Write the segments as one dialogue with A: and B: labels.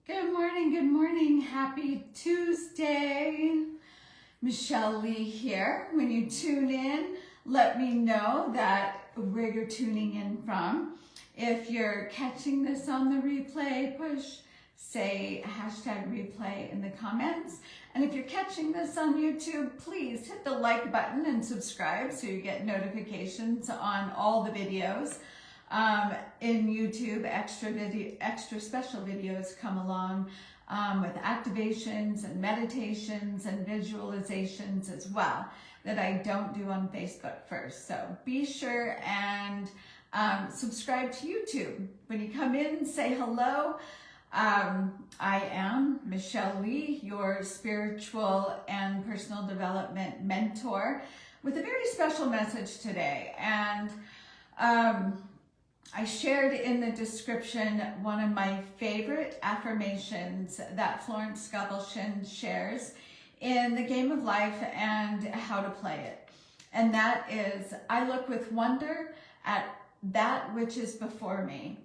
A: Good morning. Happy Tuesday. Michelle Lee here. When you tune in, let me know where you're tuning in from. If you're catching this on the replay, say #replay in the comments. And if you're catching this on YouTube, please hit the like button and subscribe so you get notifications on all the videos. In YouTube, extra special videos come along with activations and meditations and visualizations as well that I don't do on Facebook first. So be sure and subscribe to YouTube. When you come in, say hello. I am Michelle Lee, your spiritual and personal development mentor, with a very special message today. And I shared in the description one of my favorite affirmations that Florence Scovel Shinn shares in the game of life and how to play it. And that is, I look with wonder at that which is before me.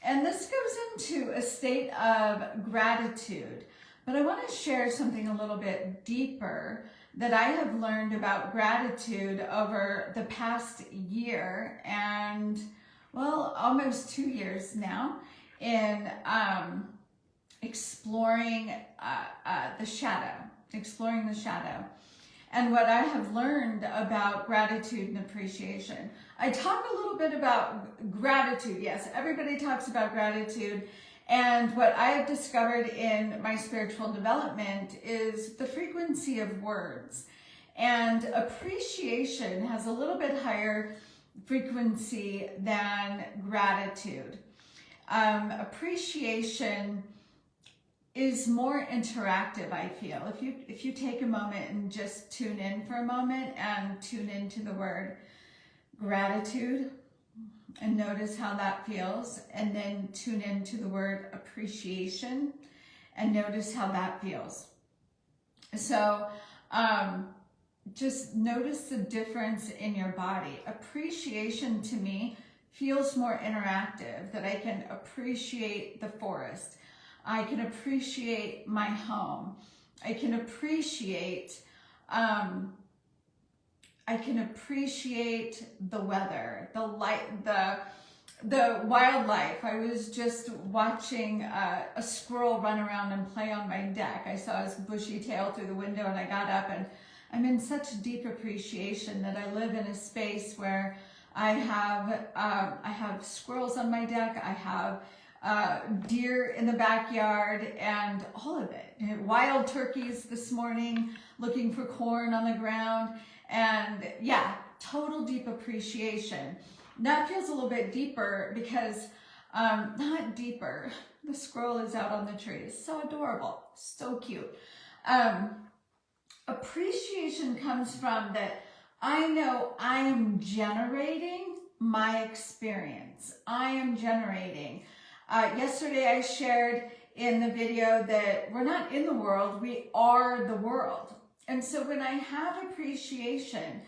A: And this goes into a state of gratitude. But I want to share something a little bit deeper that I have learned about gratitude over the past year and almost 2 years now in exploring the shadow. And what I have learned about gratitude and appreciation. I talk a little bit about gratitude. Yes, everybody talks about gratitude. And what I have discovered in my spiritual development is the frequency of words. And appreciation has a little bit higher frequency than gratitude. Appreciation is more interactive, I feel. If you take a moment and just tune in for a moment and tune into the word gratitude and notice how that feels, and then tune into the word appreciation and notice how that feels. So, just notice the difference in your body. Appreciation to me feels more interactive, that I can appreciate the forest. I can appreciate my home. I can appreciate the weather, the light, the wildlife. I was just watching a squirrel run around and play on my deck. I saw his bushy tail through the window and I got up, and I'm in such deep appreciation that I live in a space where I have squirrels on my deck, I have deer in the backyard, and all of it. Wild turkeys this morning looking for corn on the ground, and yeah, total deep appreciation. That feels a little bit deeper because, not deeper, the squirrel is out on the tree. It's so adorable, so cute. Appreciation comes from that I know I am generating my experience. I am generating. Yesterday I shared in the video that we're not in the world, we are the world. And so when I have appreciation,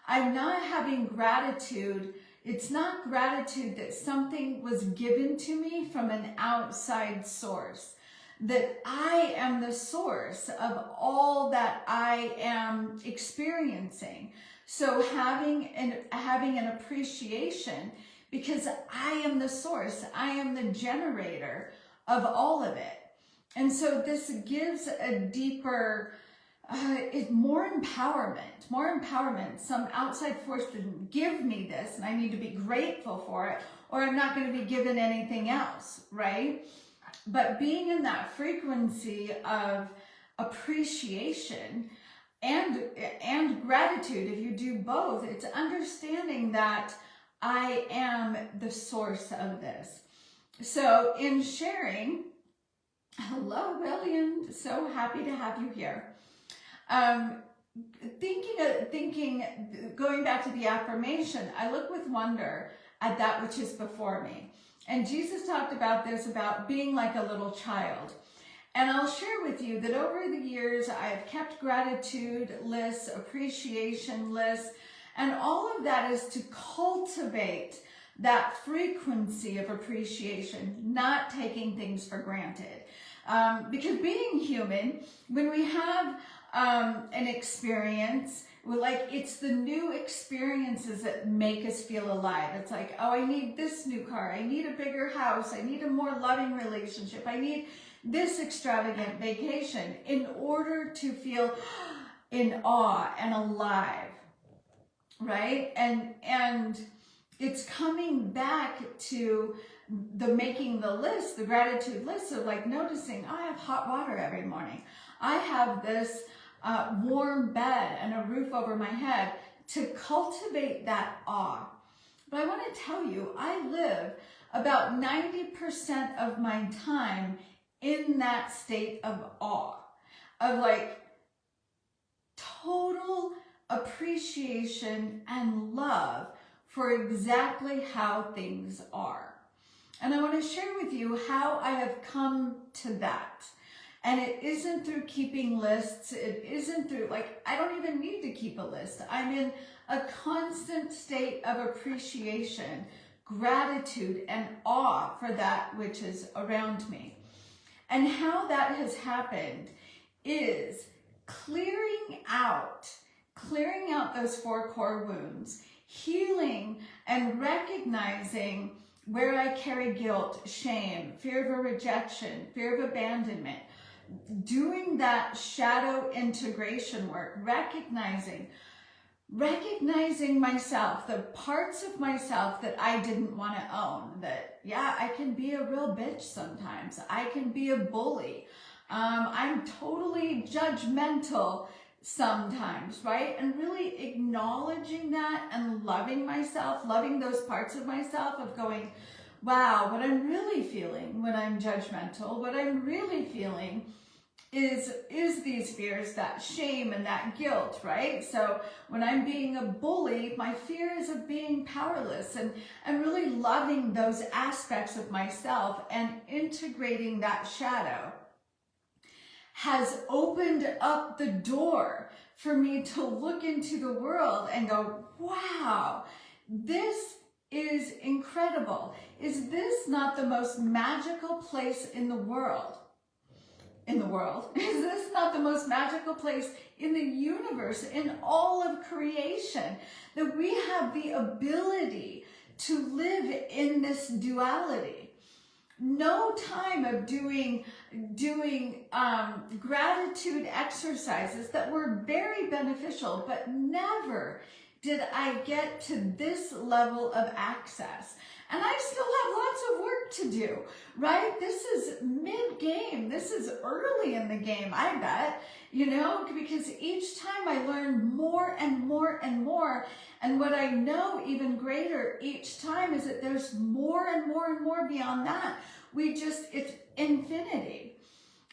A: I'm not having gratitude. It's not gratitude that something was given to me from an outside source. That I am the source of all that I am experiencing. So having an appreciation, because I am the source, I am the generator of all of it. And so this gives a deeper, more empowerment. Some outside force didn't give me this, and I need to be grateful for it, or I'm not going to be given anything else, right? But being in that frequency of appreciation and gratitude, if you do both, it's understanding that I am the source of this. So in sharing, hello, William, so happy to have you here. Thinking, going back to the affirmation, I look with wonder at that which is before me. And Jesus talked about this, about being like a little child. And I'll share with you that over the years, I've kept gratitude lists, appreciation lists, and all of that is to cultivate that frequency of appreciation, not taking things for granted. Because being human, when we have an experience, like it's the new experiences that make us feel alive. It's like, oh, I need this new car. I need a bigger house. I need a more loving relationship. I need this extravagant vacation in order to feel in awe and alive, right? And it's coming back to the making the list, the gratitude list of like noticing, I have hot water every morning. I have this warm bed and a roof over my head, to cultivate that awe. But I want to tell you, I live about 90% of my time in that state of awe, of like total appreciation and love for exactly how things are. And I want to share with you how I have come to that. And it isn't through keeping lists. It isn't through, like, I don't even need to keep a list. I'm in a constant state of appreciation, gratitude, and awe for that which is around me. And how that has happened is clearing out those 4 core wounds, healing and recognizing where I carry guilt, shame, fear of a rejection, fear of abandonment, doing that shadow integration work, recognizing myself, the parts of myself that I didn't want to own, that, yeah, I can be a real bitch sometimes. I can be a bully. I'm totally judgmental sometimes, right? And really acknowledging that and loving myself, loving those parts of myself, of going, wow, what I'm really feeling when I'm judgmental, what I'm really feeling is these fears, that shame and that guilt, right? So when I'm being a bully, my fear is of being powerless, and really loving those aspects of myself and integrating that shadow has opened up the door for me to look into the world and go, wow, this is incredible. Is this not the most magical place in the world? Is this not the most magical place in the universe, in all of creation, that we have the ability to live in this duality? No time of doing gratitude exercises that were very beneficial, but never did I get to this level of access. And I still have lots of work to do, right? This is mid-game. This is early in the game, I bet, because each time I learn more and more and more. And what I know even greater each time is that there's more and more and more beyond that. It's infinity.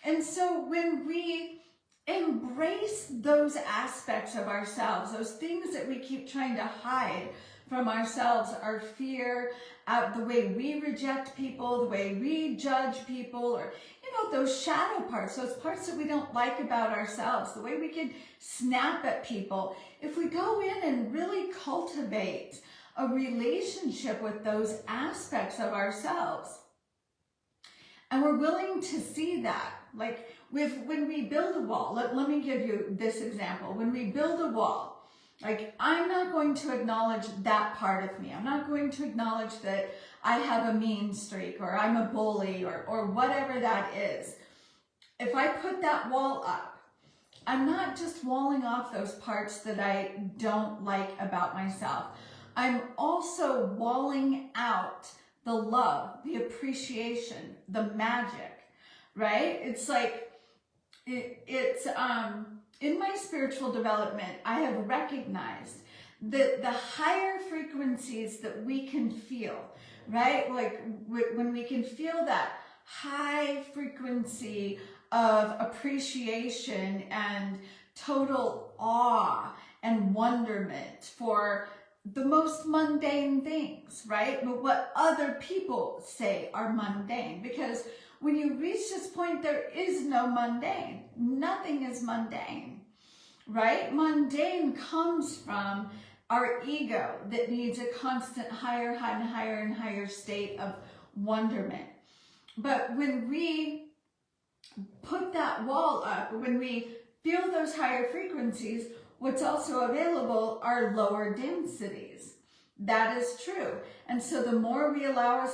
A: And so when we embrace those aspects of ourselves, those things that we keep trying to hide from ourselves, our fear, the way we reject people, the way we judge people, or, those shadow parts, those parts that we don't like about ourselves, the way we can snap at people. If we go in and really cultivate a relationship with those aspects of ourselves, and we're willing to see that, like when we build a wall, let me give you this example. When we build a wall, like, I'm not going to acknowledge that part of me. I'm not going to acknowledge that I have a mean streak, or I'm a bully, or whatever that is. If I put that wall up, I'm not just walling off those parts that I don't like about myself. I'm also walling out the love, the appreciation, the magic, right? It's like, in my spiritual development, I have recognized that the higher frequencies that we can feel, right? Like when we can feel that high frequency of appreciation and total awe and wonderment for the most mundane things, right? But what other people say are mundane, because when you reach this point, there is no mundane. Nothing is mundane, right? Mundane comes from our ego that needs a constant higher and higher and higher state of wonderment. But when we put that wall up, when we feel those higher frequencies, what's also available are lower densities. That is true. And so the more we allow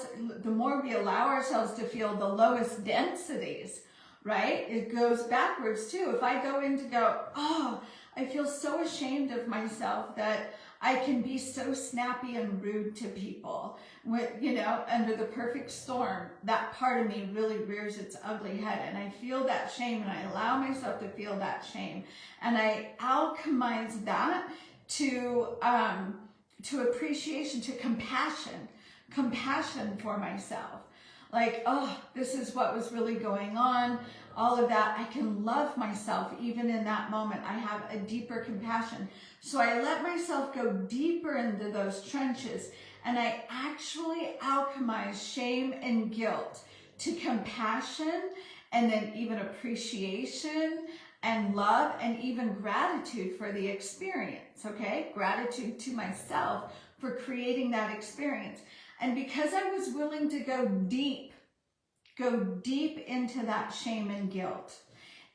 A: ourselves to feel the lowest densities, right? It goes backwards too. If I go in to go, oh, I feel so ashamed of myself that I can be so snappy and rude to people, under the perfect storm, that part of me really rears its ugly head, and I feel that shame, and I allow myself to feel that shame, and I alchemize that to appreciation, to compassion for myself. Like, oh, this is what was really going on. All of that, I can love myself even in that moment. I have a deeper compassion. So I let myself go deeper into those trenches, and I actually alchemize shame and guilt to compassion, and then even appreciation and love, and even gratitude for the experience, okay? Gratitude to myself for creating that experience. And because I was willing to go deep into that shame and guilt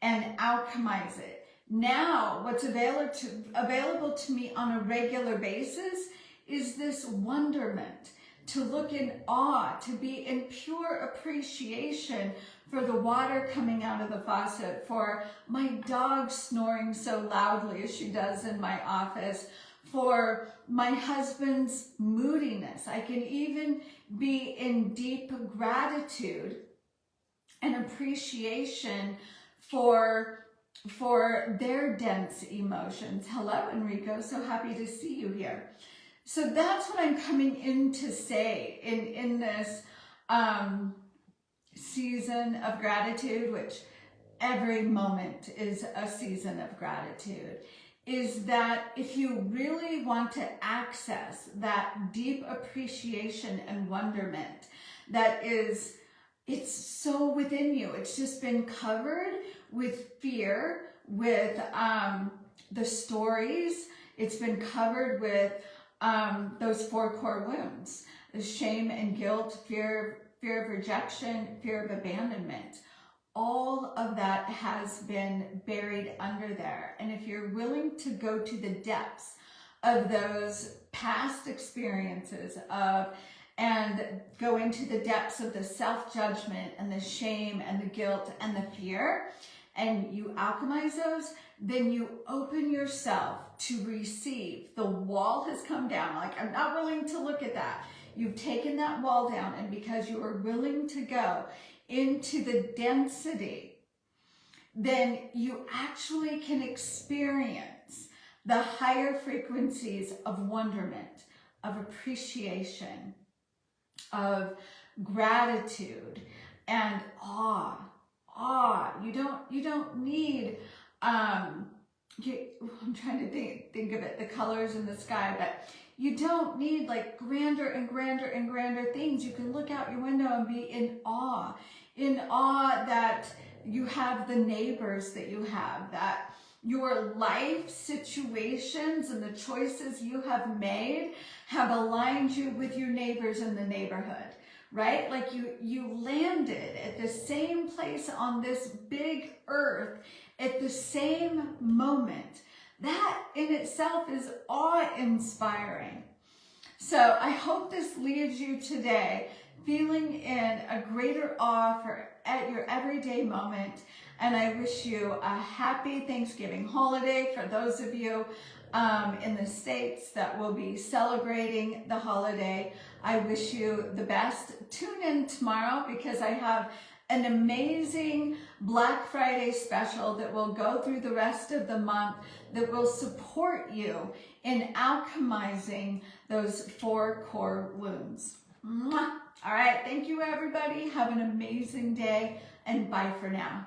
A: and alchemize it, now what's available to me on a regular basis is this wonderment, to look in awe, to be in pure appreciation for the water coming out of the faucet, for my dog snoring so loudly as she does in my office, for my husband's moodiness. I can even be in deep gratitude and appreciation for their dense emotions. Hello, Enrico. So happy to see you here. So that's what I'm coming in to say in this season of gratitude, which every moment is a season of gratitude, is that if you really want to access that deep appreciation and wonderment it's so within you. It's just been covered with fear, with the stories. It's been covered with those 4 core wounds: shame and guilt, fear of rejection, fear of abandonment. All of that has been buried under there. And if you're willing to go to the depths of those past experiences and go into the depths of the self-judgment and the shame and the guilt and the fear, and you alchemize those, then you open yourself to receive. The wall has come down. Like, I'm not willing to look at that. You've taken that wall down, and because you are willing to go into the density, then you actually can experience the higher frequencies of wonderment, of appreciation, of gratitude, and awe. You don't need, I'm trying to think of it, the colors in the sky, but you don't need like grander and grander and grander things. You can look out your window and be in awe that you have the neighbors that you have, that your life situations and the choices you have made have aligned you with your neighbors in the neighborhood, right? Like you landed at the same place on this big earth at the same moment. That in itself is awe-inspiring. So I hope this leaves you today feeling in a greater awe at your everyday moment. And I wish you a happy Thanksgiving holiday for those of you in the States that will be celebrating the holiday. I wish you the best. Tune in tomorrow because I have an amazing Black Friday special that will go through the rest of the month that will support you in alchemizing those 4 core wounds. Mwah! All right, thank you everybody. Have an amazing day and bye for now.